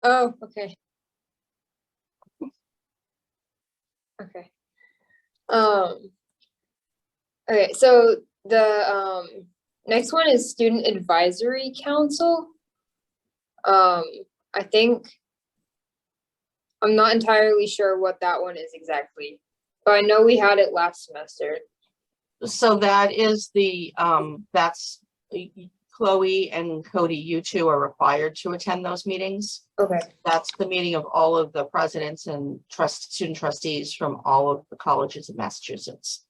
Oh, okay. Okay. Um, okay, so the next one is Student Advisory Council. I think I'm not entirely sure what that one is exactly, but I know we had it last semester. So that is that's Chloe and Cody, you two are required to attend those meetings. Okay. That's the meeting of all of the presidents and student trustees from all of the colleges in Massachusetts.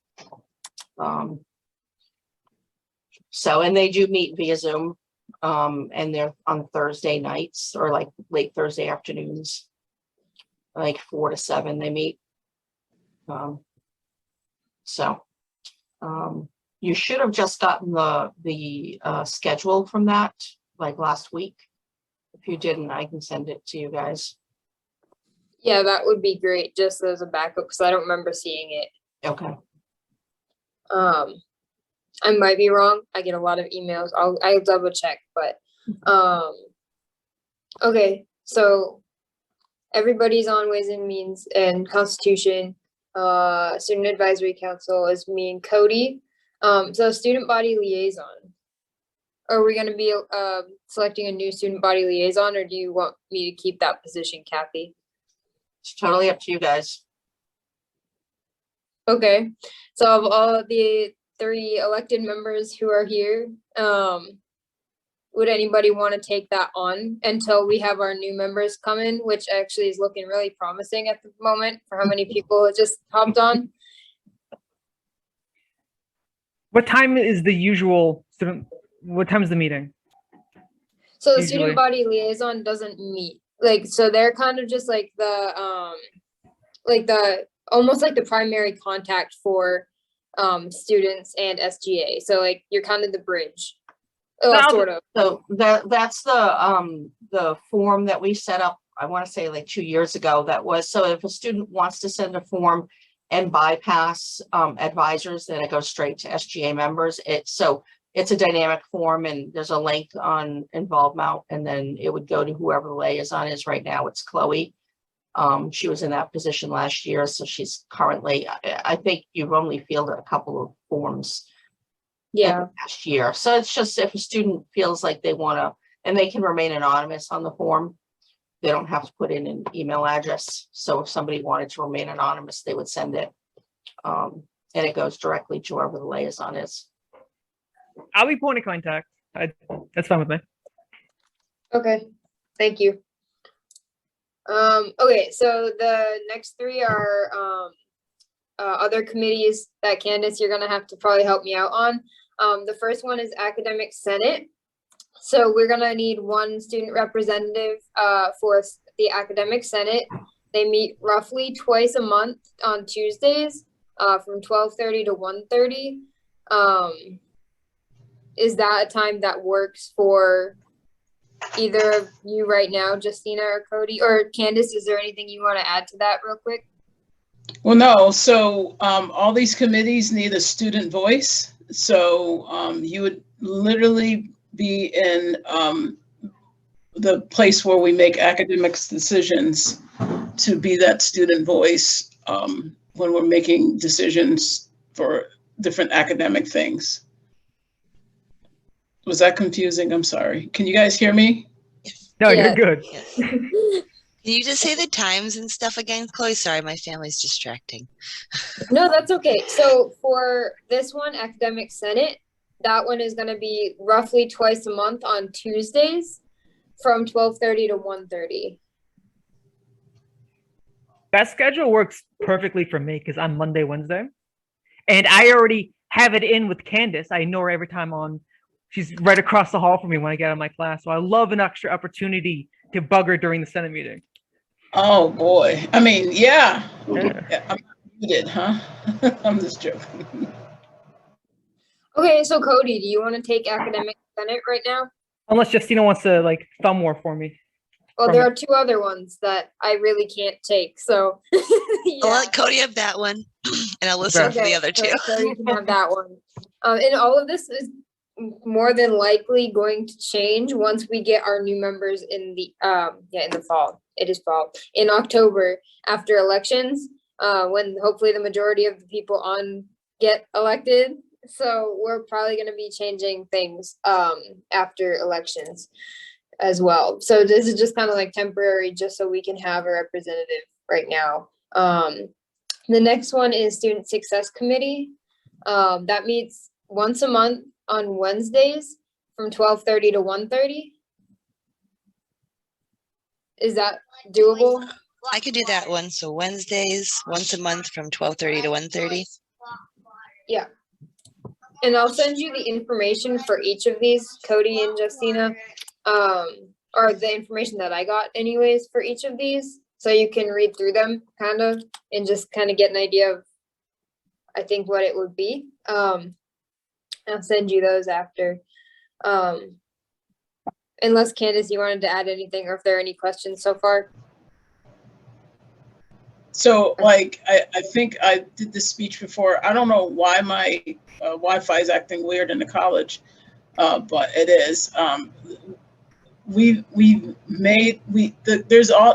So, and they do meet via Zoom, and they're on Thursday nights or like late Thursday afternoons, like 4 to 7 they meet. You should have just gotten the schedule from that like last week. If you didn't, I can send it to you guys. Yeah, that would be great, just as a backup, because I don't remember seeing it. Okay. I might be wrong. I get a lot of emails. I'll double check, but okay, so everybody's on Ways and Means and Constitution. Student Advisory Council is me and Cody. So student body liaison. Are we gonna be selecting a new student body liaison, or do you want me to keep that position, Kathy? It's totally up to you guys. Okay, so of all the 3 elected members who are here, would anybody want to take that on until we have our new members come in, which actually is looking really promising at the moment for how many people just hopped on? What time is the usual student? What time is the meeting? So the Usually. student body liaison doesn't meet, like, so they're kind of just like the almost like the primary contact for students and SGA. So like you're kind of the bridge. Sort of. So that's the form that we set up, I want to say like 2 years ago. That was, so if a student wants to send a form and bypass advisors, then it goes straight to SGA members. It's a dynamic form, and there's a link on involvement, and then it would go to whoever the liaison is. Right now it's Chloe. She was in that position last year, so she's currently, I think you've only fielded a couple of forms last year. So it's just if a student feels like they want to, and they can remain anonymous on the form, they don't have to put in an email address. So if somebody wanted to remain anonymous, they would send it, and it goes directly to whoever the liaison is. I'll be point of contact. That's fine with me. Okay, thank you. Okay, so the next 3 are other committees that Candace, you're gonna have to probably help me out on. The first one is Academic Senate. So we're gonna need 1 student representative for the Academic Senate. They meet roughly twice a month on Tuesdays from 12:30 to 1:30. Is that a time that works for either of you right now, Justina or Cody? Or Candace, is there anything you want to add to that real quick? Well, no. So all these committees need a student voice. So you would literally be in the place where we make academic decisions to be that student voice when we're making decisions for different academic things. Was that confusing? I'm sorry. Can you guys hear me? No, you're good. Yes. Can you just say the times and stuff again, Chloe? Sorry, my family's distracting. No, that's okay. So for this one, Academic Senate, that one is going to be roughly twice a month on Tuesdays from 12:30 to 1:30. That schedule works perfectly for me because I'm Monday, Wednesday. And I already have it in with Candace. I know her every time on. She's right across the hall from me when I get out of my class. So I love an extra opportunity to bug her during the Senate meeting. Oh boy. I mean, yeah. I'm muted, huh? I'm just joking. Okay, so Cody, do you want to take Academic Senate right now? Unless Justina wants to like thumb war for me. Well, there are 2 other ones that I really can't take, so yeah. I'll let Cody have that one, and I'll listen for the other 2. So you can have that one. And all of this is more than likely going to change once we get our new members in the in the fall. It is fall in October after elections, when hopefully the majority of the people on get elected. So we're probably going to be changing things after elections as well. So this is just kind of like temporary, just so we can have a representative right now. The next one is Student Success Committee. That meets once a month on Wednesdays from 12:30 to 1:30. Is that doable? I could do that one. So Wednesdays, once a month from 12:30 to 1:30. Yeah. And I'll send you the information for each of these, Cody and Justina, or the information that I got anyways for each of these. So you can read through them kind of and just kind of get an idea of, I think, what it would be. I'll send you those after. Unless Candace, you wanted to add anything, or if there are any questions so far. So like, I think I did this speech before. I don't know why my Wi-Fi is acting weird in the college, but it is.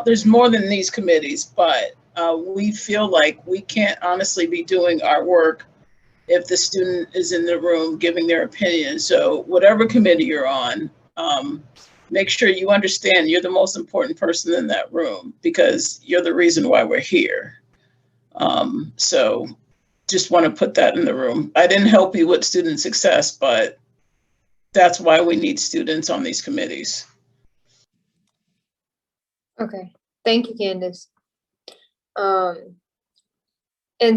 There's more than these committees, but we feel like we can't honestly be doing our work if the student is in the room giving their opinion. So whatever committee you're on, make sure you understand you're the most important person in that room, because you're the reason why we're here. So just want to put that in the room. I didn't help you with student success, but that's why we need students on these committees. Okay, thank you, Candace. And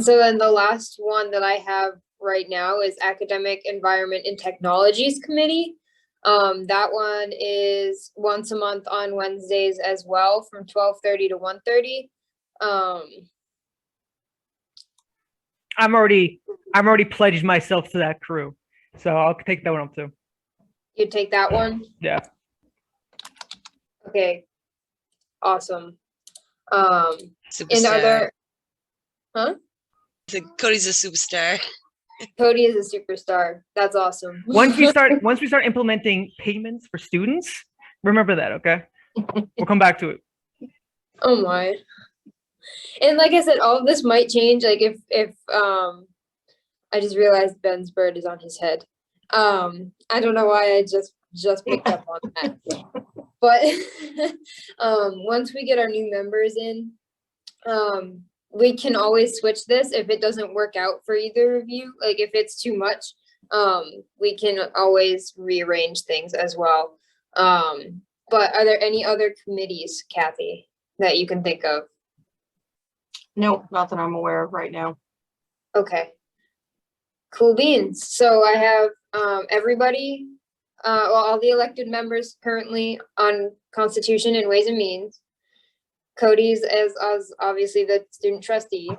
so then the last one that I have right now is Academic Environment and Technologies Committee. That one is once a month on Wednesdays as well from 12:30 to 1:30. I'm already pledged myself to that crew, so I'll take that one up too. You take that one? Yeah. Okay. Awesome. Superstar. And are there, Cody's a superstar. Cody is a superstar. That's awesome. Once we start implementing payments for students, remember that, okay? We'll come back to it. Oh my. And like I said, all of this might change. Like if I just realized Ben's bird is on his head. I don't know why I just picked up on that. But once we get our new members in, we can always switch this if it doesn't work out for either of you. Like if it's too much, we can always rearrange things as well. But are there any other committees, Kathy, that you can think of? Nope, not that I'm aware of right now. Okay. Cool beans. So I have everybody, all the elected members currently on Constitution and Ways and Means. Cody's as obviously the student trustee.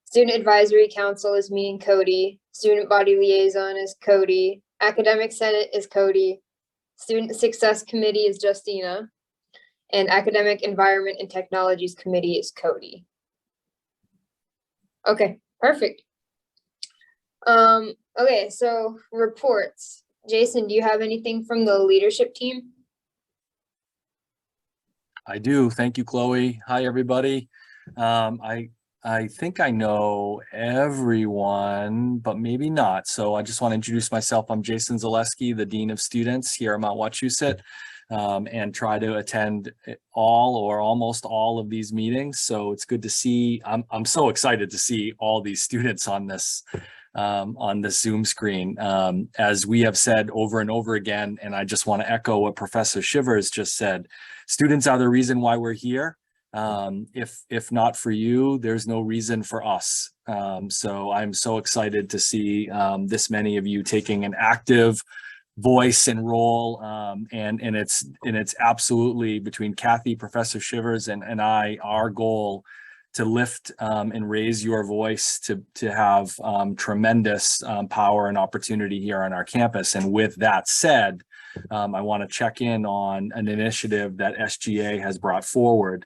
Student Advisory Council is me and Cody. Student Body Liaison is Cody. Academic Senate is Cody. Student Success Committee is Justina. And Academic Environment and Technologies Committee is Cody. Okay, perfect. Okay, so reports. Jason, do you have anything from the leadership team? I do. Thank you, Chloe. Hi, everybody. I think I know everyone, but maybe not. So I just want to introduce myself. I'm Jason Zaleski, the Dean of Students here at Mount Wachusett, and try to attend all or almost all of these meetings. So it's good to see. I'm so excited to see all these students on this Zoom screen. As we have said over and over again, and I just want to echo what Professor Shivers just said, students are the reason why we're here. If not for you, there's no reason for us. So I'm so excited to see this many of you taking an active voice and role, and it's absolutely, between Kathy, Professor Shivers, and I, our goal to lift and raise your voice to have tremendous power and opportunity here on our campus. And with that said, I want to check in on an initiative that SGA has brought forward.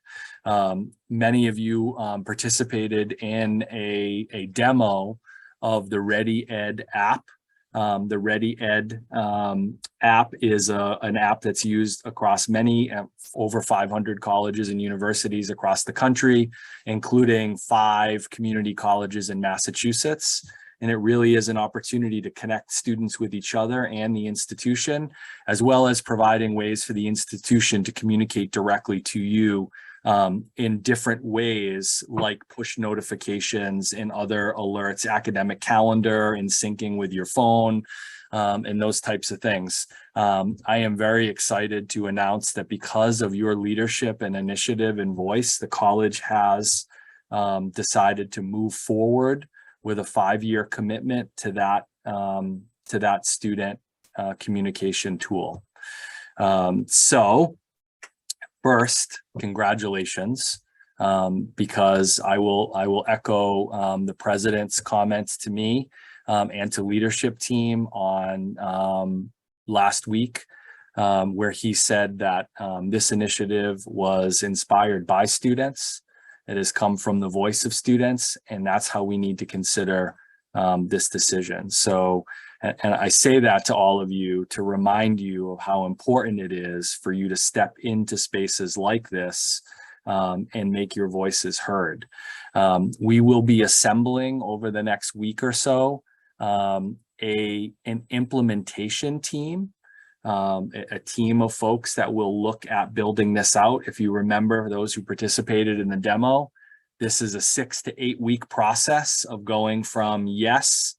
Many of you participated in a demo of the Ready Ed app The Ready Ed app is an app that's used across many, over 500 colleges and universities across the country, including 5 community colleges in Massachusetts. And it really is an opportunity to connect students with each other and the institution, as well as providing ways for the institution to communicate directly to you in different ways, like push notifications and other alerts, academic calendar, and syncing with your phone, and those types of things. I am very excited to announce that because of your leadership and initiative and voice, the college has decided to move forward with a 5-year commitment to that student communication tool. So first, congratulations, because I will echo the president's comments to me and to leadership team on last week, where he said that this initiative was inspired by students. It has come from the voice of students, and that's how we need to consider this decision. So, and I say that to all of you to remind you of how important it is for you to step into spaces like this and make your voices heard. We will be assembling over the next week or so an implementation team, a team of folks that will look at building this out. If you remember, those who participated in the demo, this is a 6 to 8 week process of going from yes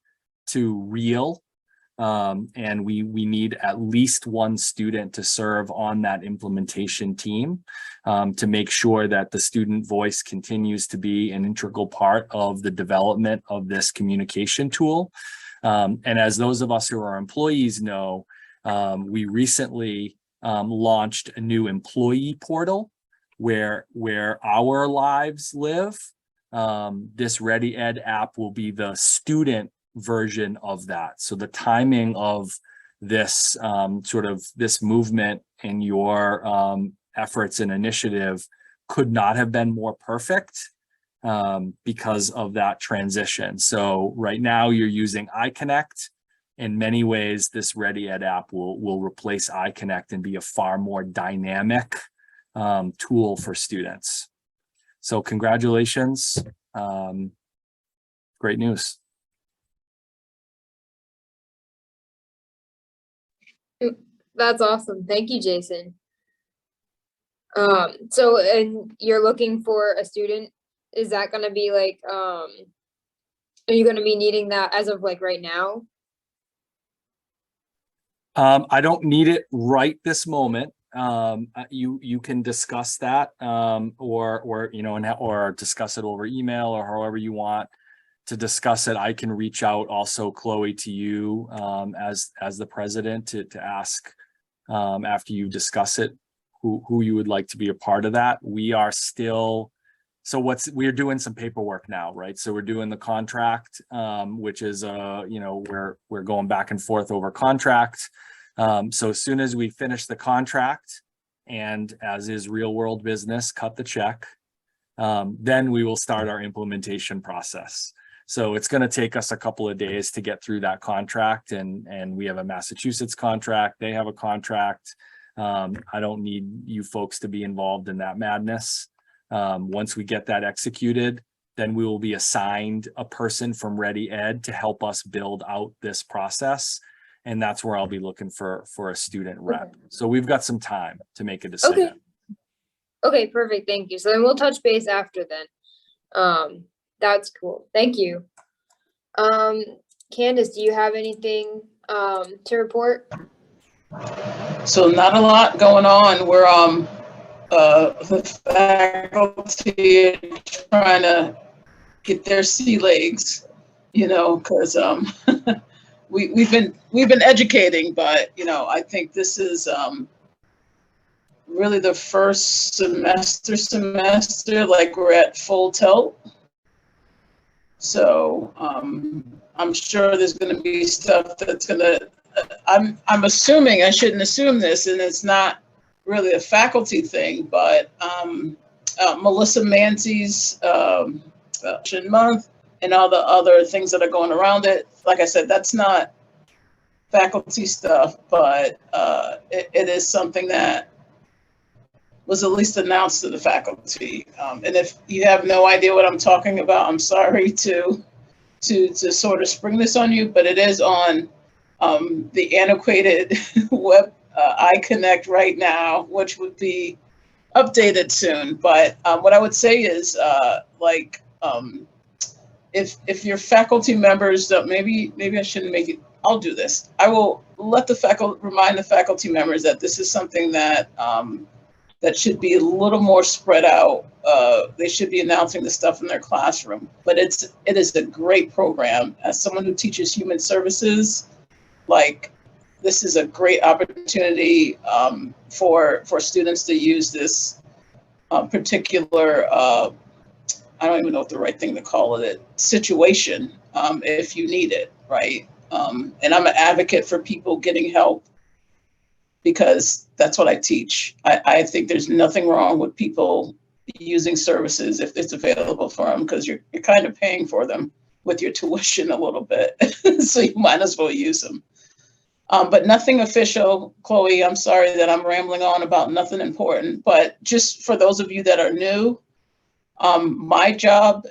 to real. And we need at least one student to serve on that implementation team to make sure that the student voice continues to be an integral part of the development of this communication tool. And as those of us who are employees know, we recently launched a new employee portal where our lives live. This Ready Ed app will be the student version of that. So the timing of this this movement and your efforts and initiative could not have been more perfect because of that transition. So right now you're using iConnect. In many ways, this Ready Ed app will replace iConnect and be a far more dynamic tool for students. So congratulations. Great news. That's awesome. Thank you, Jason. So, and you're looking for a student, is that gonna be like, are you gonna be needing that as of like right now? I don't need it right this moment. You can discuss that, or you know, or discuss it over email or however you want to discuss it. I can reach out also, Chloe, to you as the president to ask after you discuss it who you would like to be a part of that. We are still, so we're doing some paperwork now, right? So we're doing the contract, which is you know, we're going back and forth over contract. So as soon as we finish the contract, and as is real world business, cut the check, then we will start our implementation process. So it's going to take us a couple of days to get through that contract, and we have a Massachusetts contract. They have a contract. I don't need you folks to be involved in that madness. Once we get that executed, then we will be assigned a person from Ready Ed to help us build out this process. And that's where I'll be looking for a student rep. Okay. So we've got some time to make a decision. Okay, perfect. Thank you. So then we'll touch base after then. That's cool. Thank you. Candace, do you have anything to report? So not a lot going on. We're the faculty are trying to get their sea legs, you know, because we've been educating, but you know, I think this is really the first semester like we're at full tilt. So I'm sure there's going to be stuff that's going to, I'm assuming, I shouldn't assume this, and it's not really a faculty thing, but Melissa Mancey's month and all the other things that are going around it. Like I said, that's not faculty stuff, but it is something that was at least announced to the faculty. And if you have no idea what I'm talking about, I'm sorry to sort of spring this on you, but it is on the antiquated web iConnect right now, which would be updated soon. But what I would say is if your faculty members don't, maybe I shouldn't make it, I'll do this. I will let remind the faculty members that this is something that that should be a little more spread out. They should be announcing the stuff in their classroom, but it is a great program. As someone who teaches human services, like, this is a great opportunity for students to use this particular, I don't even know what the right thing to call it, situation, if you need it, right? And I'm an advocate for people getting help, because that's what I teach. I think there's nothing wrong with people using services if it's available for them, because you're kind of paying for them with your tuition a little bit. So you might as well use them. But nothing official, Chloe. I'm sorry that I'm rambling on about nothing important, but just for those of you that are new, my job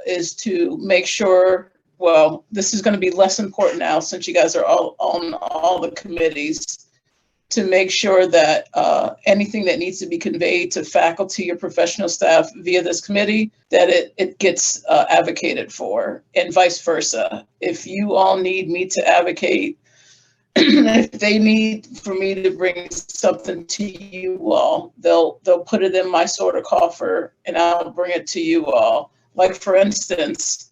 is to make sure, well, this is going to be less important now since you guys are all on all the committees, to make sure that anything that needs to be conveyed to faculty or professional staff via this committee, that it gets advocated for, and vice versa. If you all need me to advocate, if they need for me to bring something to you all, they'll put it in my sort of coffer and I'll bring it to you all. Like, for instance,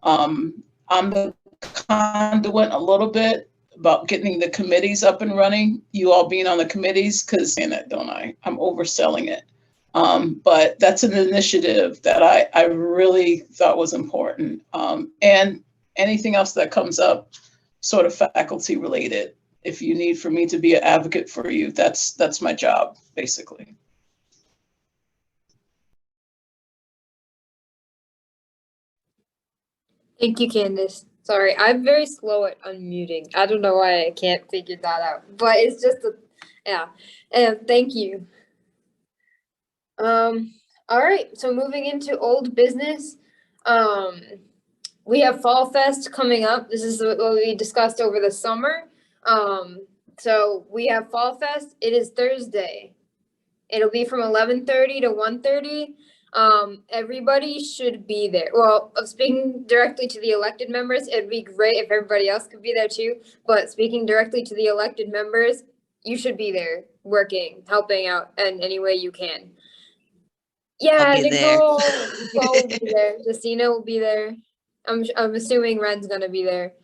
I'm the conduit a little bit about getting the committees up and running, you all being on the committees, because, and that, don't I? I'm overselling it. But that's an initiative that I really thought was important. And anything else that comes up, sort of faculty related, if you need for me to be an advocate for you, that's my job, basically. Thank you, Candace. Sorry, I'm very slow at unmuting. I don't know why I can't figure that out, but it's just yeah. And thank you. All right, so moving into old business, we have Fall Fest coming up. This is what we discussed over the summer. So we have Fall Fest. It is Thursday. It'll be from 11:30 to 1:30. Everybody should be there. Well, speaking directly to the elected members, it'd be great if everybody else could be there too. But speaking directly to the elected members, you should be there, working, helping out in any way you can. Yeah, I'll be there. Nicole will be there. Justina will be there. I'm assuming Ren's gonna be there.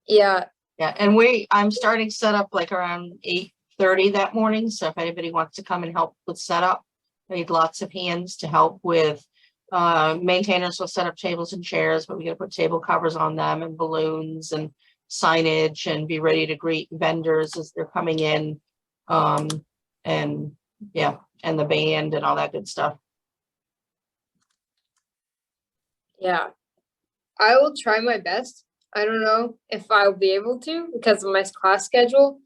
Yeah. Yeah, and I'm starting setup like around 8:30 that morning. So if anybody wants to come and help with setup, I need lots of hands to help with. Maintainers will set up tables and chairs, but we gotta put table covers on them and balloons and signage and be ready to greet vendors as they're coming in. And yeah, and the band and all that good stuff. Yeah. I will try my best. I don't know if I'll be able to because of my class schedule.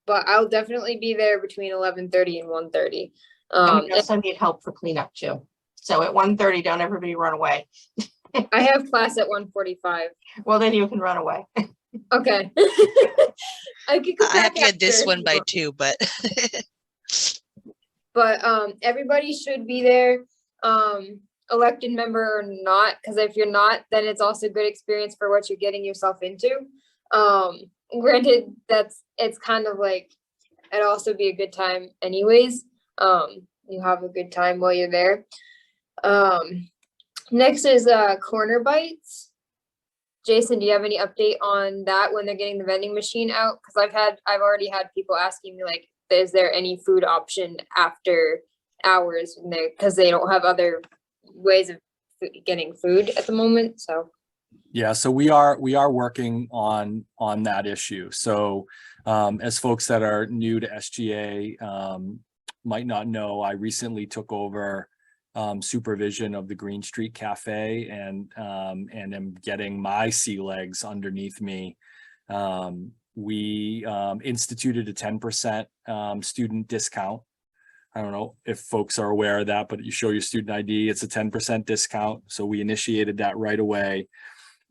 But I'll definitely be there between 11:30 and 1:30. And we also need help for cleanup too. So at 1:30, don't everybody run away. I have class at 1:45. Well, then you can run away. Okay. I could go I have back to get this after. one by 2, but But everybody should be there. Elected member or not, because if you're not, then it's also good experience for what you're getting yourself into. Granted, it's kind of like it'd also be a good time anyways. You have a good time while you're there. Next is corner bites. Jason, do you have any update on that when they're getting the vending machine out? Because I've already had people asking me, like, is there any food option after hours because they don't have other ways of getting food at the moment. So yeah, so we are working on that issue. So as folks that are new to SGA might not know, I recently took over supervision of the Green Street Cafe and am getting my sea legs underneath me. We instituted a 10% student discount. I don't know if folks are aware of that, but you show your student ID, it's a 10% discount. So we initiated that right away.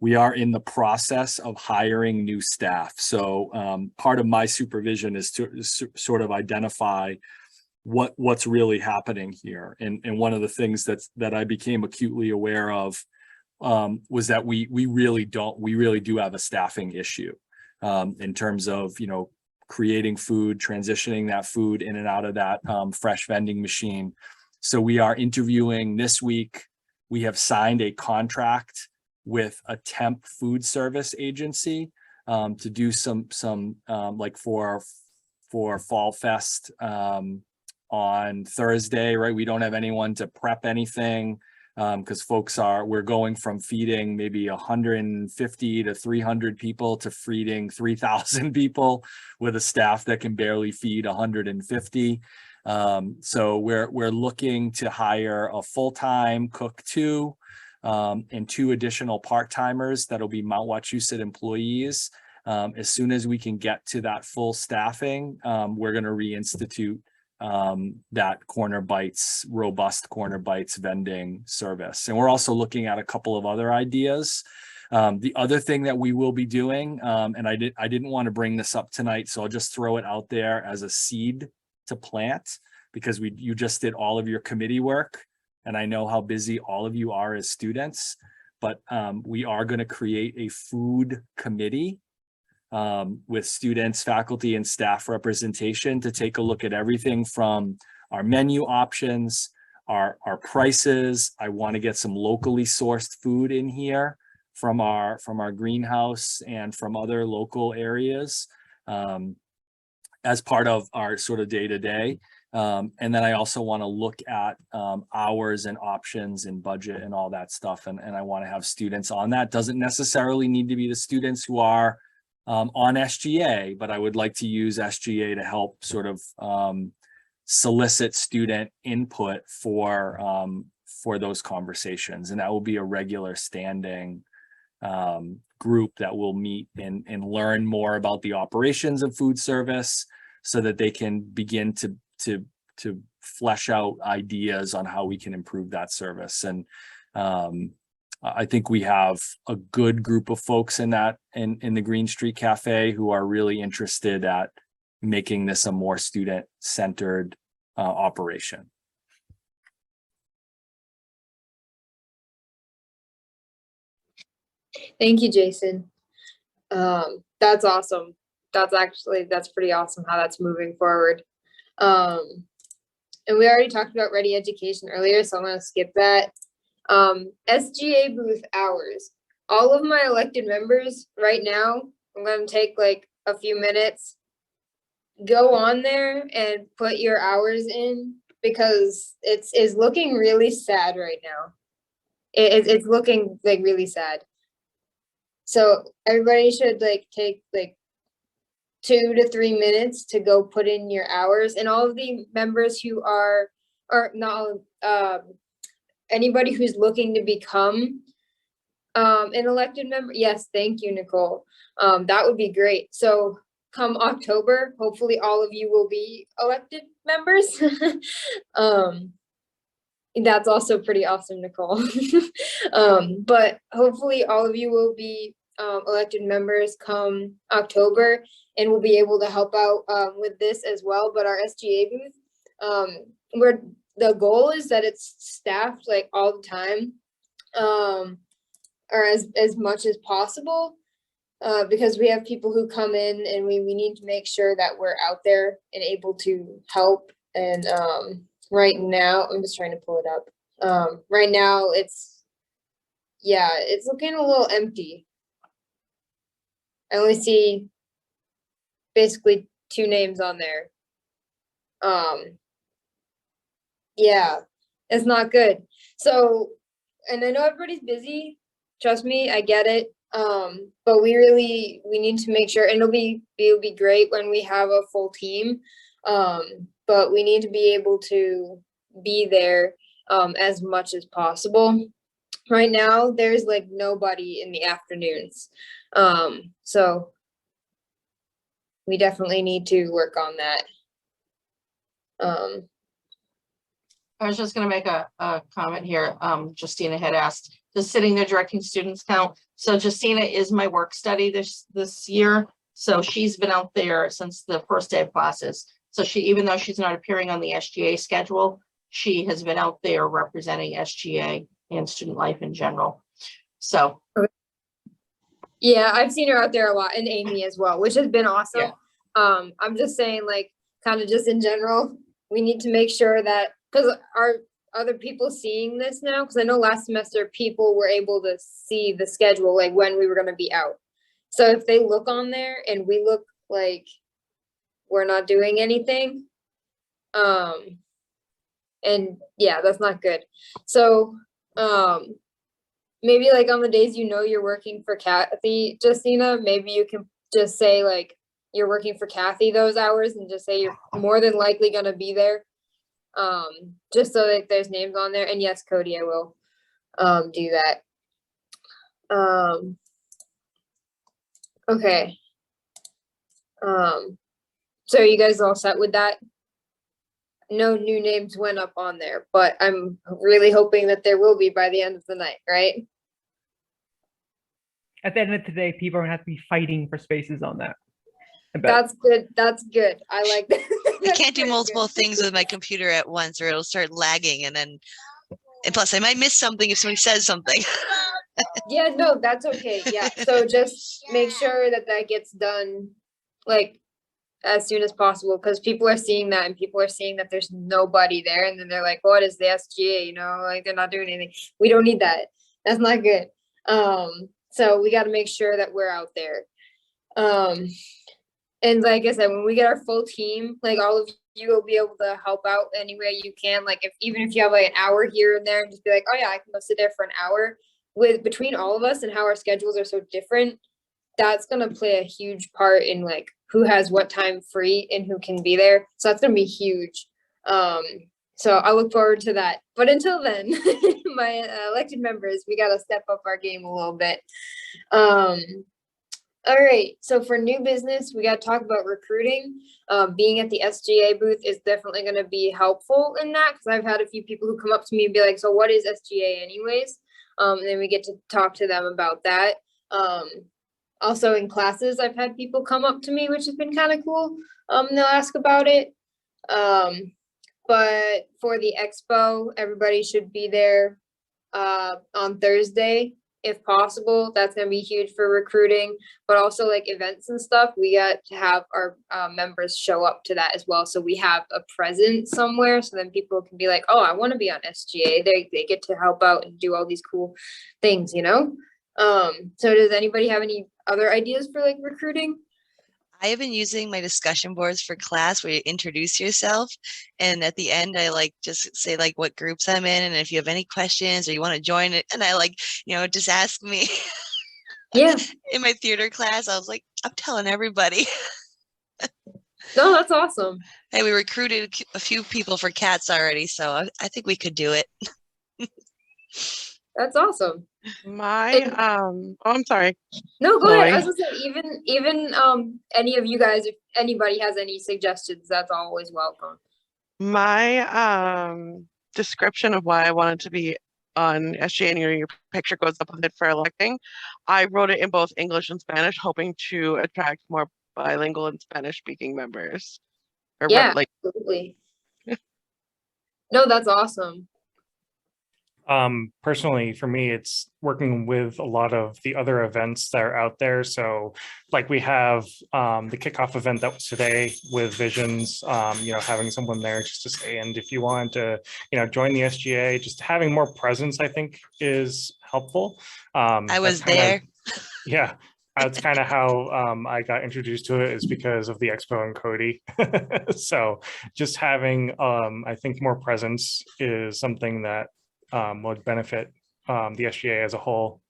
We are in the process of hiring new staff. So part of my supervision is to sort of identify what's really happening here. And one of the things that I became acutely aware of was that we really do have a staffing issue in terms of, you know, creating food, transitioning that food in and out of that fresh vending machine. So we are interviewing this week. We have signed a contract with a temp food service agency to do some like for Fall Fest on Thursday, right? We don't have anyone to prep anything because we're going from feeding maybe 150 to 300 people to feeding 3,000 people with a staff that can barely feed 150. So we're looking to hire a full-time cook too, and 2 additional part-timers that'll be Mount Wachusett employees. As soon as we can get to that full staffing, we're going to reinstitute that robust Corner Bites vending service. And we're also looking at a couple of other ideas. The other thing that we will be doing, and I didn't want to bring this up tonight, so I'll just throw it out there as a seed to plant, because you just did all of your committee work, and I know how busy all of you are as students, but we are going to create a food committee with students, faculty, and staff representation to take a look at everything from our menu options, our prices. I want to get some locally sourced food in here from our greenhouse and from other local areas as part of our sort of day-to-day. And then I also want to look at hours and options and budget and all that stuff. And I want to have students on that. Doesn't necessarily need to be the students who are on SGA, but I would like to use SGA to help sort of solicit student input for those conversations. And that will be a regular standing group that will meet and learn more about the operations of food service so that they can begin to flesh out ideas on how we can improve that service. And I think we have a good group of folks in the Green Street Cafe who are really interested at making this a more student-centered operation. Thank you, Jason. That's awesome. That's pretty awesome how that's moving forward. And we already talked about Ready Education earlier, so I'm going to skip that. SGA booth hours. All of my elected members right now, I'm going to take like a few minutes, go on there and put your hours in, because it's looking really sad right now. It's looking like really sad. So everybody should like take like 2 to 3 minutes to go put in your hours, and all of the members who are, or not, anybody who's looking to become an elected member. Yes, thank you, Nicole. That would be great. So come October, hopefully all of you will be elected members. That's also pretty awesome, Nicole. But hopefully all of you will be elected members come October, and we'll be able to help out with this as well. But our SGA booth, the goal is that it's staffed like all the time, or as much as possible, because we have people who come in, and we need to make sure that we're out there and able to help. And right now, I'm just trying to pull it up. Right now, it's looking a little empty. I only see basically 2 names on there. Yeah, it's not good. So, and I know everybody's busy. Trust me, I get it. But we need to make sure, and it'll be great when we have a full team. But we need to be able to be there as much as possible. Right now, there's like nobody in the afternoons. So we definitely need to work on that. I was just gonna make a comment here. Justina had asked, does sitting there directing students count? So Justina is my work study this year. So she's been out there since the first day of classes. So she, even though she's not appearing on the SGA schedule, she has been out there representing SGA and student life in general. So. Yeah, I've seen her out there a lot, and Amy as well, which has been awesome. Yeah. I'm just saying, like, kind of just in general, we need to make sure that, because are other people seeing this now? Because I know last semester people were able to see the schedule, like when we were going to be out. So if they look on there and we look like we're not doing anything, and yeah, that's not good. So, maybe like on the days you know you're working for Kathy, Justina, maybe you can just say like you're working for Kathy those hours and just say you're more than likely gonna be there. Just so that there's names on there. And yes, Cody, I will do that. Okay. So are you guys all set with that? No new names went up on there, but I'm really hoping that there will be by the end of the night, right? At the end of today, people are gonna have to be fighting for spaces on that. That's good. That's good. I like that. I can't do multiple things with my computer at once or it'll start lagging and plus I might miss something if somebody says something. Yeah, no, that's okay. Yeah. So just make sure that that gets done like as soon as possible, because people are seeing that and people are seeing that there's nobody there. And then they're like, what is the SGA? You know, like they're not doing anything. We don't need that. That's not good. So we got to make sure that we're out there. And like I said, when we get our full team, like all of you will be able to help out any way you can. Like even if you have like an hour here and there, and just be like, oh yeah, I can go sit there for an hour. With between all of us and how our schedules are so different, that's gonna play a huge part in like who has what time free and who can be there. So that's gonna be huge. So I look forward to that. But until then, my elected members, we gotta step up our game a little bit. All right, so for new business, we got to talk about recruiting. Being at the SGA booth is definitely going to be helpful in that, because I've had a few people who come up to me and be like, so what is SGA anyways? And then we get to talk to them about that. Also in classes, I've had people come up to me, which has been kind of cool. They'll ask about it. But for the expo, everybody should be there on Thursday. If possible. That's going to be huge for recruiting, but also like events and stuff. We got to have our members show up to that as well. So we have a presence somewhere. So then people can be like, oh, I want to be on SGA. They get to help out and do all these cool things, you know? So does anybody have any other ideas for like recruiting? I have been using my discussion boards for class where you introduce yourself. And at the end, I like just say like what groups I'm in. And if you have any questions or you want to join it, and I like, just ask me. Yeah. In my theater class, I was like, I'm telling everybody. No, that's awesome. Hey, we recruited a few people for cats already. So I think we could do it. That's awesome. I'm sorry. No, go ahead. I was Chloe. gonna say, even any of you guys, if anybody has any suggestions, that's always welcome. My description of why I wanted to be on SGA, and your picture goes up with it for electing. I wrote it in both English and Spanish, hoping to attract more bilingual and Spanish speaking members. Yeah, absolutely. No, that's awesome. Personally, for me, it's working with a lot of the other events that are out there. So like we have the kickoff event that was today with Visions, having someone there just to say, and if you want to, join the SGA, just having more presence, I think is helpful. I was there. Yeah. That's kind of how I got introduced to it, is because of the expo and Cody. So just having, I think, more presence is something that would benefit the SGA as a whole.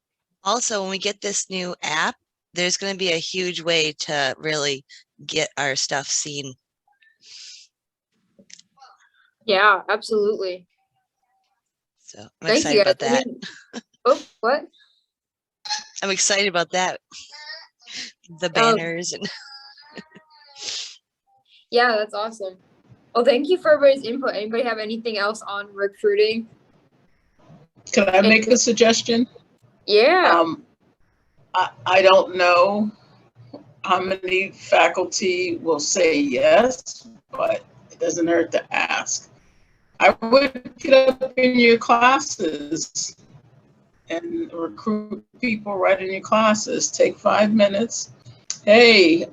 Also, when we get this new app, there's going to be a huge way to really get our stuff seen. Yeah, absolutely. So I'm Thank excited you guys. about that. Oh, what? I'm excited about that. The banners and Yeah, that's awesome. Well, thank you for everybody's input. Anybody have anything else on recruiting? Can I make a suggestion? Yeah. I don't know how many faculty will say yes, but it doesn't hurt to ask. I would get up in your classes and recruit people right in your classes. Take 5 minutes. Hey,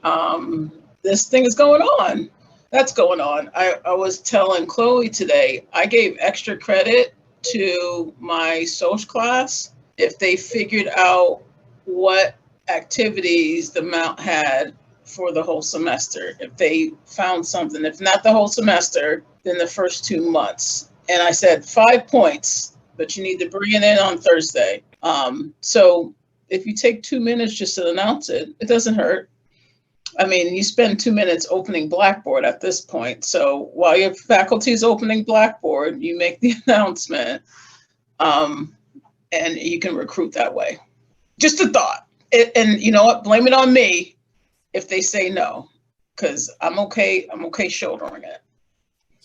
this thing is going on. That's going on. I was telling Chloe today, I gave extra credit to my social class if they figured out what activities the Mount had for the whole semester. If they found something, if not the whole semester, then the first 2 months. And I said 5 points, but you need to bring it in on Thursday. So if you take 2 minutes just to announce it, it doesn't hurt. I mean, you spend 2 minutes opening Blackboard at this point. So while your faculty is opening Blackboard, you make the announcement, and you can recruit that way. Just a thought. And you know what? Blame it on me if they say no, because I'm okay shouldering it.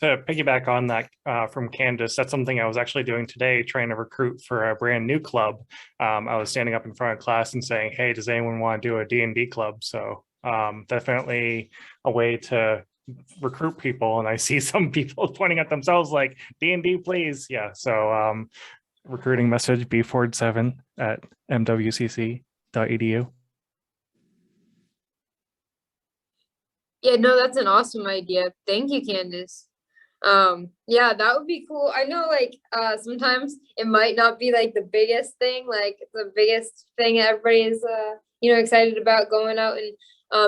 To piggyback on that from Candace, that's something I was actually doing today, trying to recruit for a brand new club. I was standing up in front of class and saying, hey, does anyone want to do a D&D club? So definitely a way to recruit people. And I see some people pointing at themselves like, D&D, please. Yeah, so recruiting message b47@mwcc.edu. Yeah, no, that's an awesome idea. Thank you, Candace. Yeah, that would be cool. I know like sometimes it might not be like the biggest thing, like the biggest thing everybody is excited about going out. And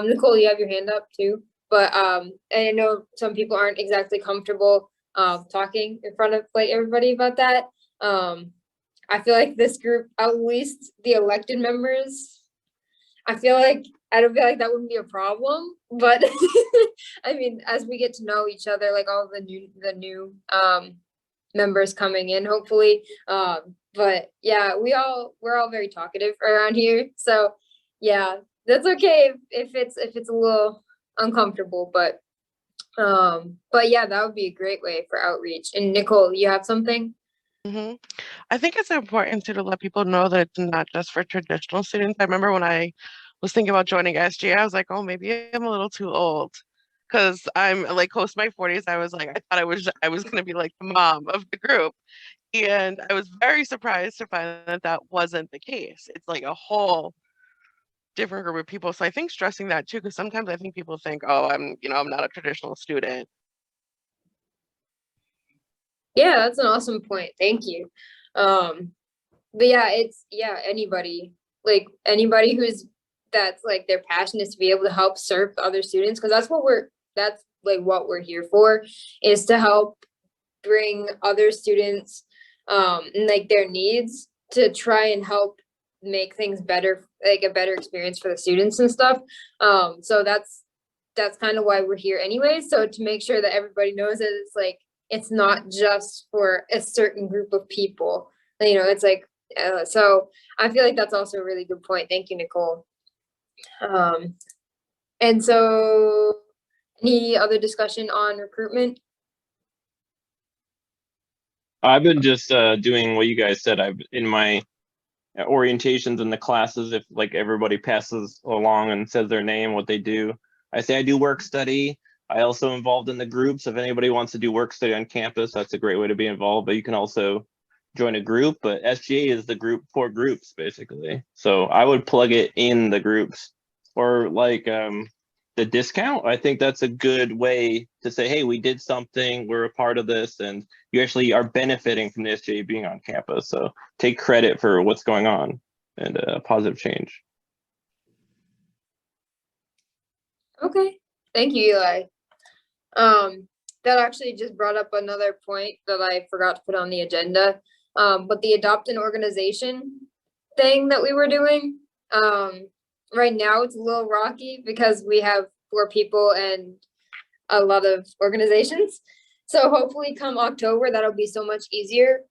Nicole, you have your hand up too. But and I know some people aren't exactly comfortable talking in front of like everybody about that. I feel like this group, at least the elected members, I don't feel like that wouldn't be a problem, but I mean, as we get to know each other, like all the new members coming in, hopefully. But yeah, we're all very talkative around here. So yeah, that's okay if it's a little uncomfortable, but yeah, that would be a great way for outreach. And Nicole, you have something? I think it's important to let people know that it's not just for traditional students. I remember when I was thinking about joining SGA, I was like, oh, maybe I'm a little too old because I'm like close to my 40s. I was like, I thought I was going to be like the mom of the group. And I was very surprised to find that that wasn't the case. It's like a whole different group of people. So I think stressing that too, because sometimes I think people think, oh, I'm not a traditional student. Yeah, that's an awesome point. Thank you. But yeah, anybody that's like their passion is to be able to help serve other students, because that's what we're here for, is to help bring other students and like their needs to try and help make things better, like a better experience for the students and stuff. So that's kind of why we're here anyway. So to make sure that everybody knows that it's not just for a certain group of people, it's like, so I feel like that's also a really good point. Thank you, Nicole. And so any other discussion on recruitment? I've been just doing what you guys said. I've in my orientations in the classes, if like everybody passes along and says their name, what they do, I say I do work study. I also involved in the groups. If anybody wants to do work study on campus, that's a great way to be involved, but you can also join a group. But SGA is the group for groups, basically. So I would plug it in the groups, or like the discount. I think that's a good way to say, hey, we did something, we're a part of this, and you actually are benefiting from the SGA being on campus. So take credit for what's going on and positive change. Okay, thank you, Eli. That actually just brought up another point that I forgot to put on the agenda. But the adopt an organization thing that we were doing, right now it's a little rocky because we have 4 people and a lot of organizations. So hopefully come October, that'll be so much easier.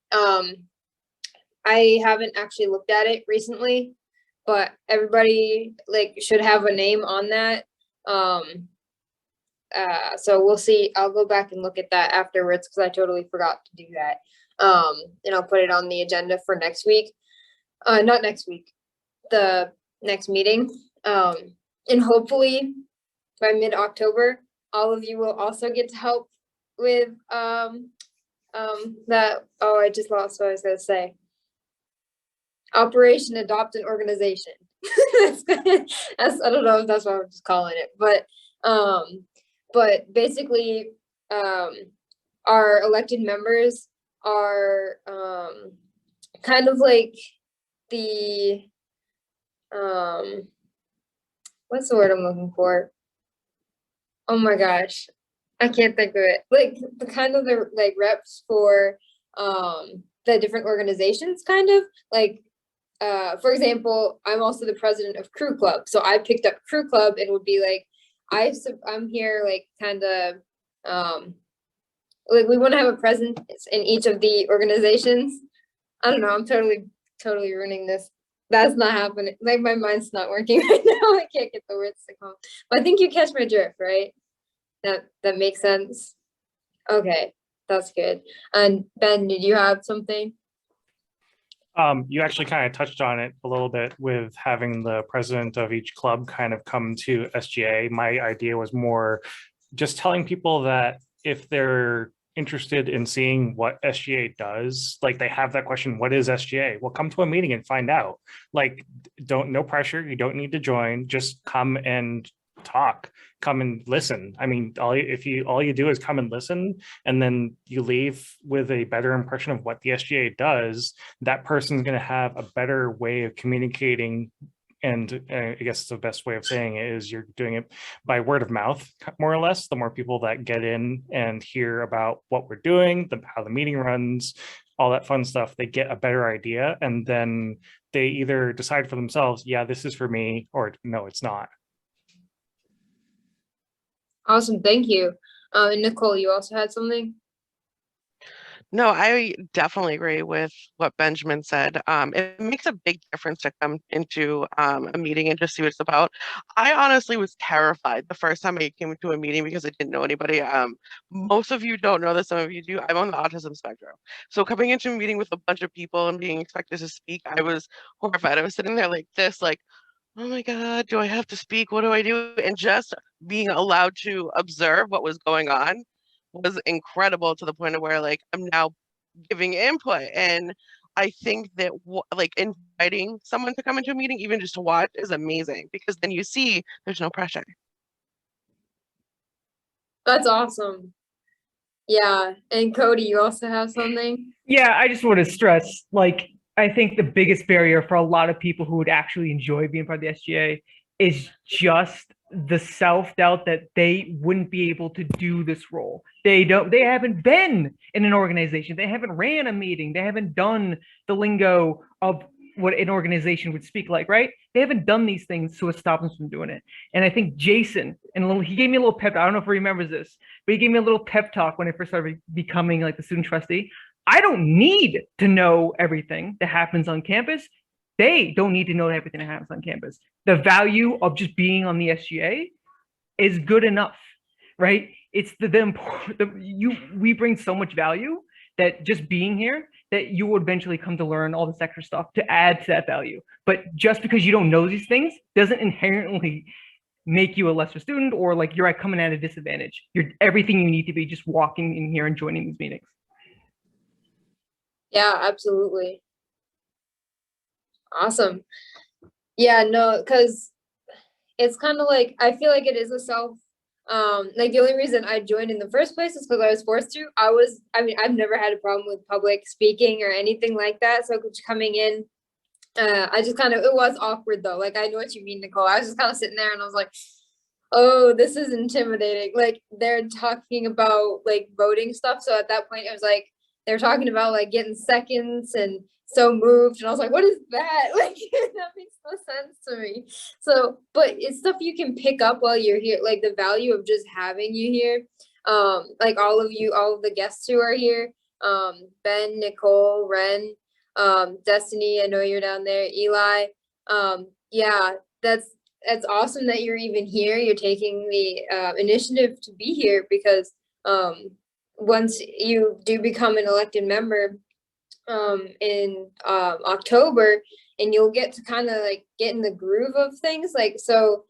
I haven't actually looked at it recently, but everybody like should have a name on that. So we'll see. I'll go back and look at that afterwards because I totally forgot to do that. And I'll put it on the agenda for next week. Not next week, the next meeting. And hopefully by mid-October, all of you will also get to help with that. Oh, I just lost what I was gonna say. Operation Adopt an Organization. That's, I don't know if that's what I'm just calling it, but basically, our elected members are kind of like the what's the word I'm looking for? Oh my gosh, I can't think of it. Like the kind of the like reps for the different organizations, kind of like for example, I'm also the president of Crew Club, so I picked up Crew Club and would be like, I'm here like kind of like we want to have a presence in each of the organizations. I don't know. I'm totally ruining this. That's not happening. Like my mind's not working right now. I can't get the words to come. But I think you catch my drift, right? That makes sense. Okay, that's good. And Ben, did you have something? You actually kind of touched on it a little bit with having the president of each club kind of come to SGA. My idea was more just telling people that if they're interested in seeing what SGA does, like they have that question, what is SGA? Well, come to a meeting and find out. Like, no pressure. You don't need to join. Just come and talk, come and listen. I mean, all you do is come and listen, and then you leave with a better impression of what the SGA does. That person's going to have a better way of communicating. And I guess the best way of saying it is you're doing it by word of mouth, more or less. The more people that get in and hear about what we're doing, how the meeting runs, all that fun stuff, they get a better idea. And then they either decide for themselves, yeah, this is for me, or no, it's not. Awesome, thank you. And Nicole, you also had something? No, I definitely agree with what Benjamin said. It makes a big difference to come into a meeting and just see what it's about. I honestly was terrified the first time I came to a meeting because I didn't know anybody. Most of you don't know this, some of you do. I'm on the autism spectrum. So coming into a meeting with a bunch of people and being expected to speak, I was horrified. I was sitting there like this, like, oh my God, do I have to speak? What do I do? And just being allowed to observe what was going on was incredible, to the point of where like I'm now giving input. And I think that like inviting someone to come into a meeting, even just to watch, is amazing, because then you see there's no pressure. That's awesome. Yeah, and Cody, you also have something? Yeah, I just want to stress, like, I think the biggest barrier for a lot of people who would actually enjoy being part of the SGA is just the self-doubt that they wouldn't be able to do this role. They haven't been in an organization, they haven't ran a meeting, they haven't done the lingo of what an organization would speak like, right? They haven't done these things, so it stops them from doing it. And I think Jason, he gave me a little pep, I don't know if he remembers this, but he gave me a little pep talk when I first started becoming like the student trustee. I don't need to know everything that happens on campus. They don't need to know everything that happens on campus. The value of just being on the SGA is good enough, right? It's we bring so much value that just being here, that you will eventually come to learn all this extra stuff to add to that value. But just because you don't know these things doesn't inherently make you a lesser student, or like you're coming at a disadvantage. You're everything you need to be just walking in here and joining these meetings. Yeah, absolutely. Awesome. Yeah, no, because it's kind of like, I feel like it is a self, like the only reason I joined in the first place is because I was forced to. I mean, I've never had a problem with public speaking or anything like that. So coming in, I just kind of, it was awkward though. Like, I know what you mean, Nicole. I was just kind of sitting there and I was like, oh, this is intimidating. Like, they're talking about like voting stuff. So at that point, it was like, they're talking about like getting seconds and so moved. And I was like, what is that? Like, that makes no sense to me. So, but it's stuff you can pick up while you're here, like the value of just having you here. like all of you, all of the guests who are here, Ben, Nicole, Ren, Destiny, I know you're down there, Eli. Yeah, that's awesome that you're even here. You're taking the initiative to be here because once you do become an elected member in October, and you'll get to kind of like get in the groove of things, like, so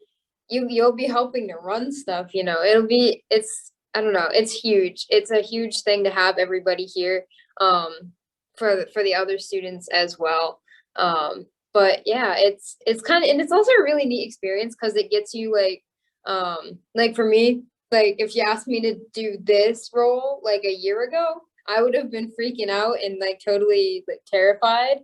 you'll be helping to run stuff, you know. It's I don't know, it's huge. It's a huge thing to have everybody here for the other students as well. But yeah, it's kind of, and it's also a really neat experience because it gets you like for me, like if you asked me to do this role like a year ago, I would have been freaking out and like totally like terrified.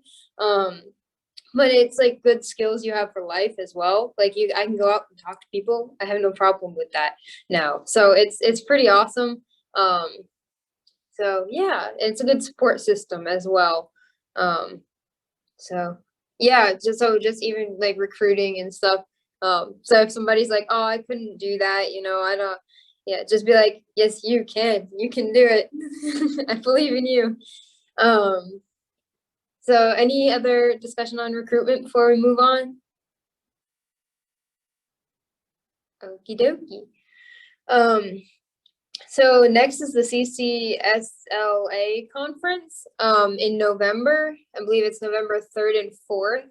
But it's like good skills you have for life as well. Like I can go out and talk to people. I have no problem with that now. So it's pretty awesome. So yeah, it's a good support system as well. So yeah, just even like recruiting and stuff. So if somebody's like, oh, I couldn't do that, you know, I don't, yeah, just be like, yes, you can do it. I believe in you. So any other discussion on recruitment before we move on? Okie dokie. So next is the CCSLA conference in November. I believe it's November 3rd and 4th.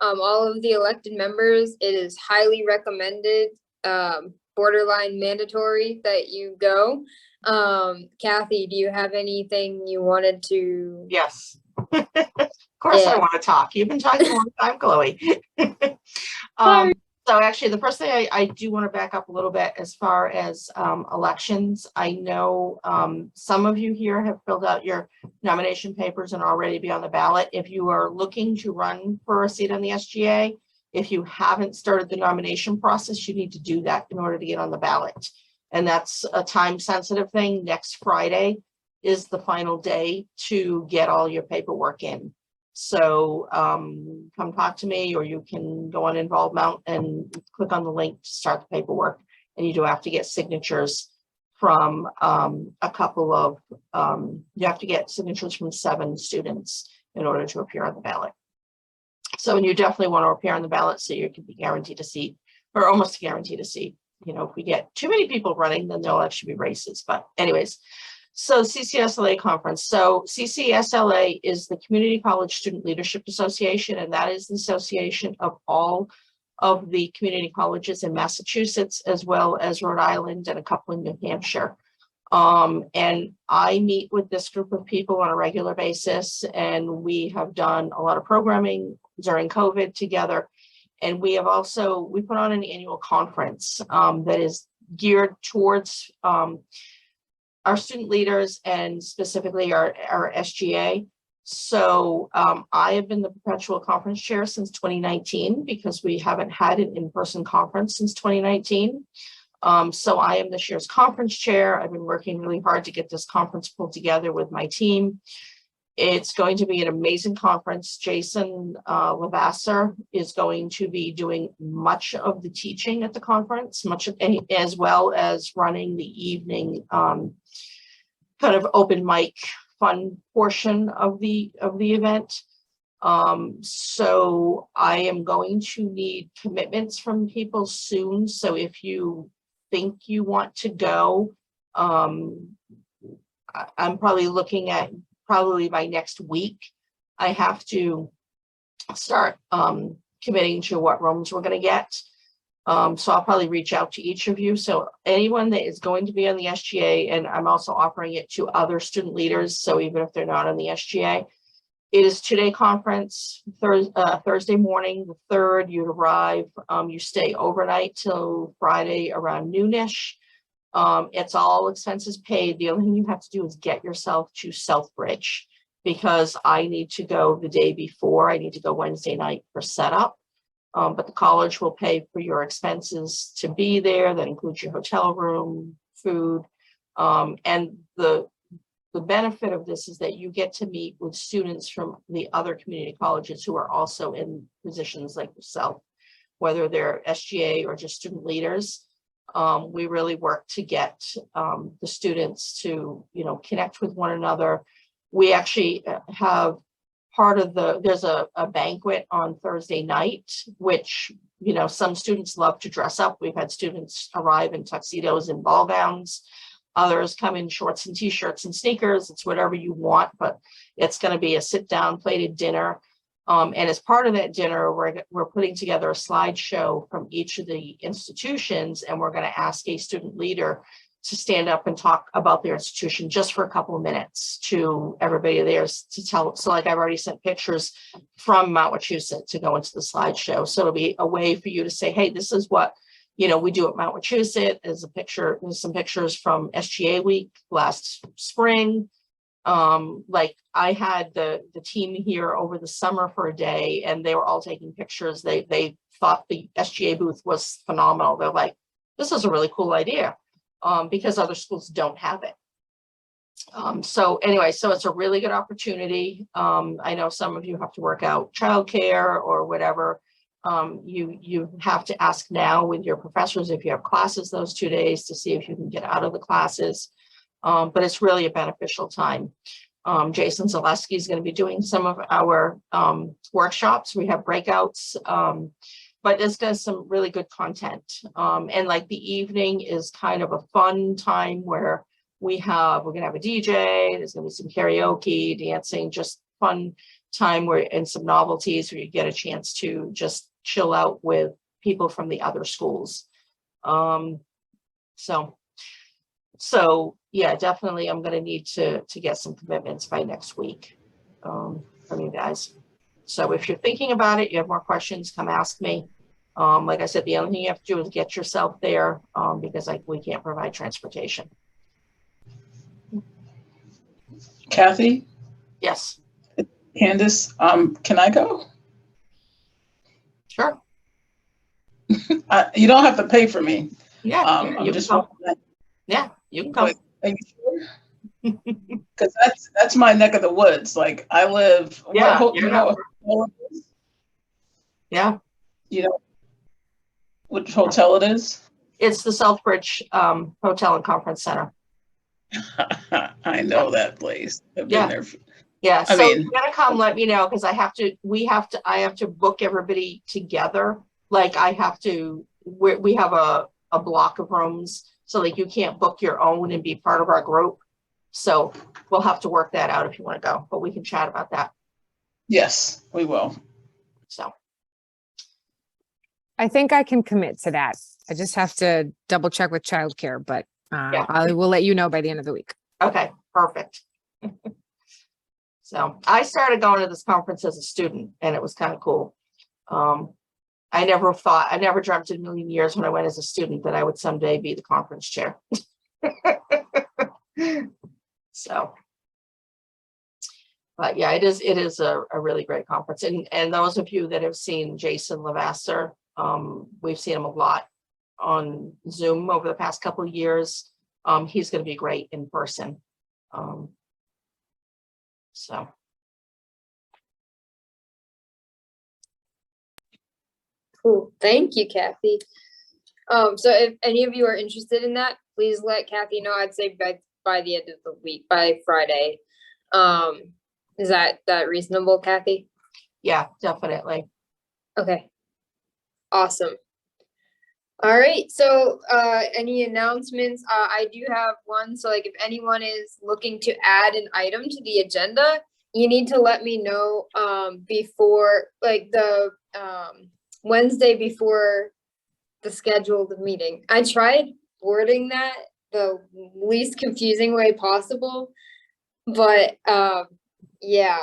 All of the elected members, it is highly recommended, borderline mandatory that you go. Kathy, do you have anything you wanted to? Yes. Of course, I Yeah. want to talk. You've been talking a long time, Chloe. So actually, the first thing I do want to back up a little bit as far as elections. I know some of you here have filled out your nomination papers and are already be on the ballot. If you are looking to run for a seat on the SGA, if you haven't started the nomination process, you need to do that in order to get on the ballot. And that's a time-sensitive thing. Next Friday is the final day to get all your paperwork in. So come talk to me, or you can go on Involvement and click on the link to start the paperwork. And you do have to get signatures from a couple of, you have to get signatures from 7 students in order to appear on the ballot. So, and you definitely want to appear on the ballot so you can be guaranteed a seat, or almost guaranteed a seat. You know, if we get too many people running, then there'll actually be races. But anyways, so CCSLA conference. So CCSLA is the Community College Student Leadership Association, and that is the association of all of the community colleges in Massachusetts, as well as Rhode Island and a couple in New Hampshire. And I meet with this group of people on a regular basis, and we have done a lot of programming during COVID together. And we have also, we put on an annual conference that is geared towards our student leaders and specifically our SGA. So I have been the perpetual conference chair since 2019 because we haven't had an in-person conference since 2019. So I am this year's conference chair. I've been working really hard to get this conference pulled together with my team. It's going to be an amazing conference. Jason Lavasser is going to be doing much of the teaching at the conference, as well as running the evening kind of open mic fun portion of the event. So I am going to need commitments from people soon. So if you think you want to go, I'm probably looking at probably by next week. I have to start committing to what rooms we're going to get. So I'll probably reach out to each of you. So anyone that is going to be on the SGA, and I'm also offering it to other student leaders. So even if they're not on the SGA, it is 2-day conference, Thursday morning, the 3rd, you arrive, you stay overnight till Friday around noonish. It's all expenses paid. The only thing you have to do is get yourself to Southbridge, because I need to go the day before. I need to go Wednesday night for setup. But the college will pay for your expenses to be there. That includes your hotel room, food. And the benefit of this is that you get to meet with students from the other community colleges who are also in positions like yourself, whether they're SGA or just student leaders. We really work to get the students to, connect with one another. We actually have there's a banquet on Thursday night, which, some students love to dress up. We've had students arrive in tuxedos and ball gowns. Others come in shorts and t-shirts and sneakers. It's whatever you want, but it's going to be a sit-down plated dinner. And as part of that dinner, we're putting together a slideshow from each of the institutions, and we're going to ask a student leader to stand up and talk about their institution just for a couple of minutes to everybody there to tell. So like I've already sent pictures from Mount Wachusett to go into the slideshow. So it'll be a way for you to say, hey, this is what we do at Mount Wachusett. There's some pictures from SGA week last spring. Like I had the team here over the summer for a day, and they were all taking pictures. They thought the SGA booth was phenomenal. They're like, this is a really cool idea, because other schools don't have it. So anyway, so it's a really good opportunity. I know some of you have to work out childcare or whatever. You have to ask now with your professors if you have classes those 2 days to see if you can get out of the classes. But it's really a beneficial time. Jason Zaleski is going to be doing some of our workshops. We have breakouts, but it's got some really good content. And like the evening is kind of a fun time where we're going to have a DJ, there's going to be some karaoke, dancing, just fun time and some novelties where you get a chance to just chill out with people from the other schools. So yeah, definitely I'm going to need to get some commitments by next week from you guys. So if you're thinking about it, you have more questions, come ask me. Like I said, the only thing you have to do is get yourself there because we can't provide transportation. Kathy? Yes. Candace, can I go? Sure. You don't have to pay for me. Yeah. I'm just yeah, you can come. Are you sure? Because that's my neck of the woods. Like I live. Yeah. You know what hotel it is? Yeah. You know which hotel it is? It's the Southbridge Hotel and Conference Center. I know that place. I've been there. Yeah. So you gotta come. Let me know because I have to book everybody together. Like I have to. We have a block of rooms. So like you can't book your own and be part of our group. So we'll have to work that out if you want to go, but we can chat about that. Yes, we will. So. I think I can commit to that. I just have to double check with childcare, but I will let you know by the end of the week. Okay, perfect. So I started going to this conference as a student and it was kind of cool. I never dreamt in a million years when I went as a student that I would someday be the conference chair. So, but yeah, it is a really great conference. And those of you that have seen Jason Lavasser, we've seen him a lot on Zoom over the past couple of years. He's going to be great in person. So. Cool. Thank you, Kathy. So if any of you are interested in that, please let Kathy know. I'd say by the end of the week, by Friday. Is that reasonable, Kathy? Yeah, definitely. Okay. Awesome. All right. So any announcements? I do have one. So like if anyone is looking to add an item to the agenda, you need to let me know before like the Wednesday before the scheduled meeting. I tried wording that the least confusing way possible, but yeah,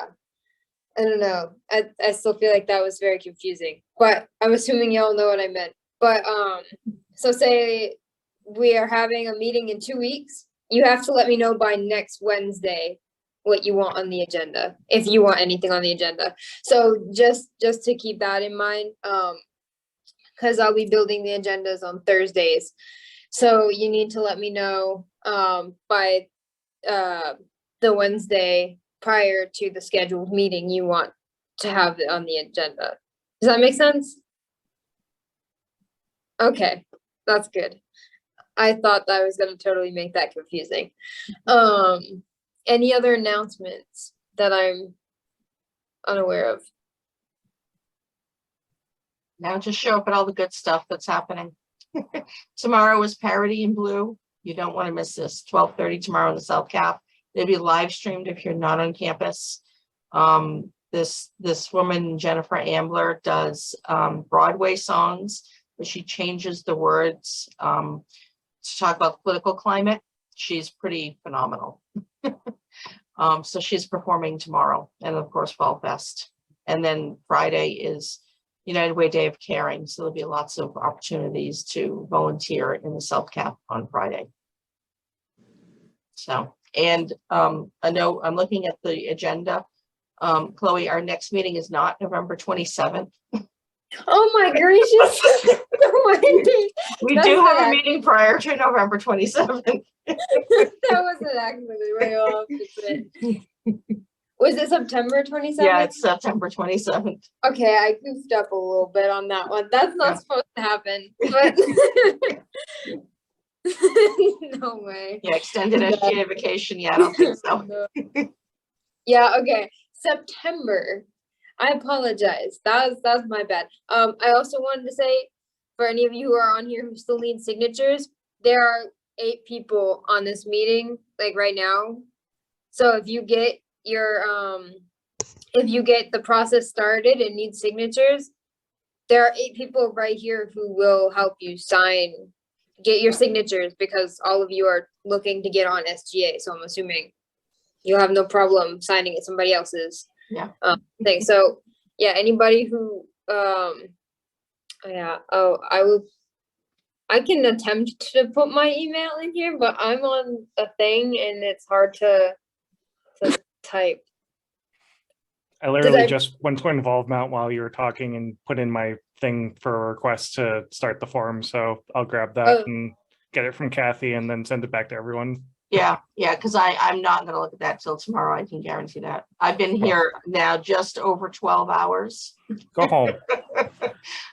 I don't know. I still feel like that was very confusing, but I'm assuming y'all know what I meant. But so say we are having a meeting in 2 weeks, you have to let me know by next Wednesday what you want on the agenda, if you want anything on the agenda. So just to keep that in mind, because I'll be building the agendas on Thursdays. So you need to let me know by the Wednesday prior to the scheduled meeting you want to have it on the agenda. Does that make sense? Okay, that's good. I thought that I was gonna totally make that confusing. Any other announcements that I'm unaware of? Now just show up at all the good stuff that's happening. Tomorrow is Parity in Blue. You don't want to miss this. 12:30 tomorrow in the South Cap. It'll be live streamed if you're not on campus. This woman, Jennifer Ambler, does Broadway songs, but she changes the words to talk about the political climate. She's pretty phenomenal. So she's performing tomorrow, and of course Fall Fest. And then Friday is United Way Day of Caring. So there'll be lots of opportunities to volunteer in the South Cap on Friday. So, and I know I'm looking at the agenda. Chloe, our next meeting is not November 27th. Oh my gracious. We That's do have a correct. meeting prior to November 27th. That wasn't actually way off. Was it September 27th? Yeah, it's September 27th. Okay, I goofed up a little bit on that one. That's not Yeah. supposed to happen, but no way. Yeah, extended SGA vacation. Yeah, I don't think so. No. Yeah, okay. September. I apologize. That's my bad. I also wanted to say, for any of you who are on here who still need signatures, there are 8 people on this meeting, like right now. So if you get your if you get the process started and need signatures, there are 8 people right here who will help you get your signatures, because all of you are looking to get on SGA. So I'm assuming you'll have no problem signing at somebody else's thing. So yeah, anybody who I can attempt to put my email in here, but I'm on a thing and it's hard to type. I literally just went to Involve Mount while you were talking and put in my thing for a request to start the form. So I'll grab that and get it from Kathy and then send it back to everyone. Yeah, because I'm not going to look at that till tomorrow. I can guarantee that. I've been here now just over 12 hours. Go home.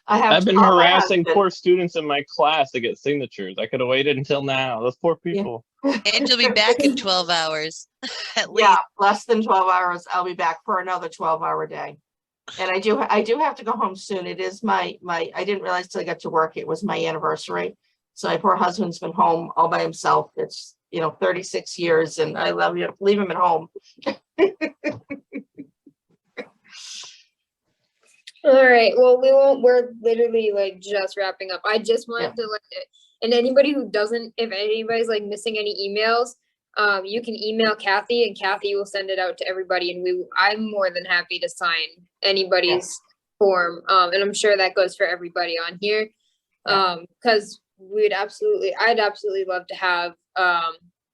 I've been harassing poor students in my class to get signatures. I could have waited until now. Those poor people. And you'll be back in 12 hours at least. Yeah, less than 12 hours. I'll be back for another 12-hour day. And I do have to go home soon. It is my I didn't realize till I got to work it was my anniversary. So my poor husband's been home all by himself. It's 36 years, and I leave him at home. All right. Well, we're literally like just wrapping up. I just wanted to let it, and anybody who doesn't, if anybody's like missing any emails, you can email Kathy and Kathy will send it out to everybody. And I'm more than happy to sign anybody's form. And I'm sure that goes for everybody on here. Because I'd absolutely love to have,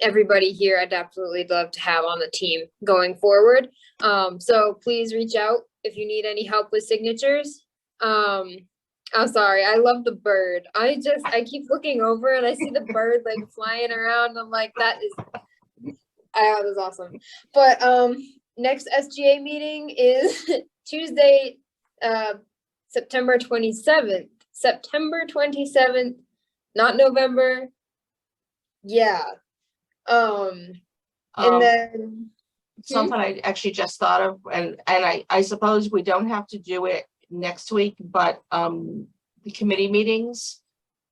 everybody here. I'd absolutely love to have on the team going forward. So please reach out if you need any help with signatures. I'm sorry, I love the bird. I keep looking over and I see the bird like flying around. I'm like, that was awesome. But next SGA meeting is Tuesday, September 27th. September 27th, not November. Yeah. And then something I actually just thought of, and I suppose we don't have to do it next week, but the committee meetings,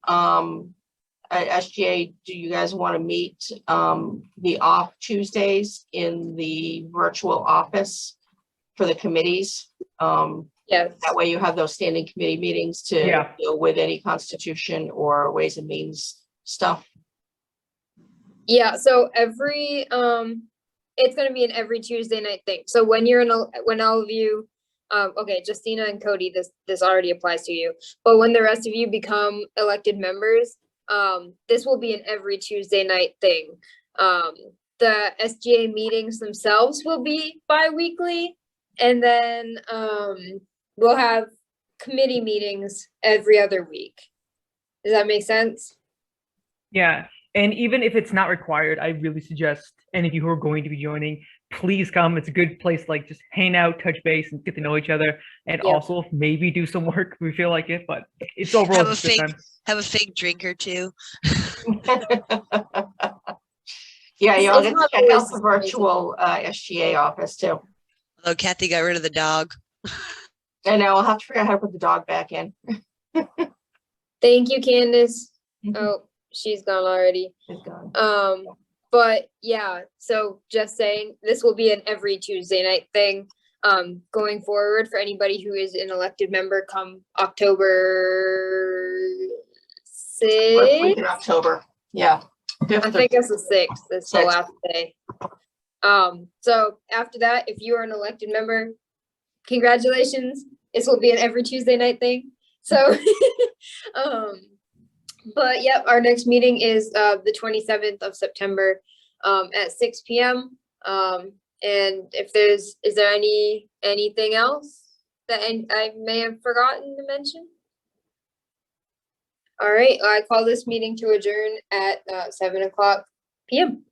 at SGA, do you guys want to meet the off Tuesdays in the virtual office for the committees? Yes. That way you have those standing committee meetings to deal with any constitution or ways and means stuff. Yeah, so every it's gonna be an every Tuesday night thing. So when all of you, okay, Justina and Cody, this already applies to you. But when the rest of you become elected members, this will be an every Tuesday night thing. The SGA meetings themselves will be bi-weekly, and then we'll have committee meetings every other week. Does that make sense? Yeah. And even if it's not required, I really suggest any of you who are going to be joining, please come. It's a good place to like just hang out, touch base, and get to know each other. And Yep. also maybe do some work if we feel like it. But it's overall Have a just a good fake time. have a fake drink or two. Yeah, It's- y'all it's get to not check out always the amazing. virtual SGA office too. Although Kathy got rid of the dog. I know, I'll have to figure out how to put the dog back in. Thank you, Candace. Mhm. Oh, she's gone already. She's gone. But yeah, so just saying, this will be an every Tuesday night thing. Going forward for anybody who is an elected member come October First week 6th. in October, yeah. I think it's the 6th, it's the 6th. last day. So after that, if you are an elected member, congratulations. This will be an every Tuesday night thing. So, but yep, our next meeting is the 27th of September at 6 p.m. And if is there anything else that I may have forgotten to mention? All right, I call this meeting to adjourn at 7 o'clock p.m.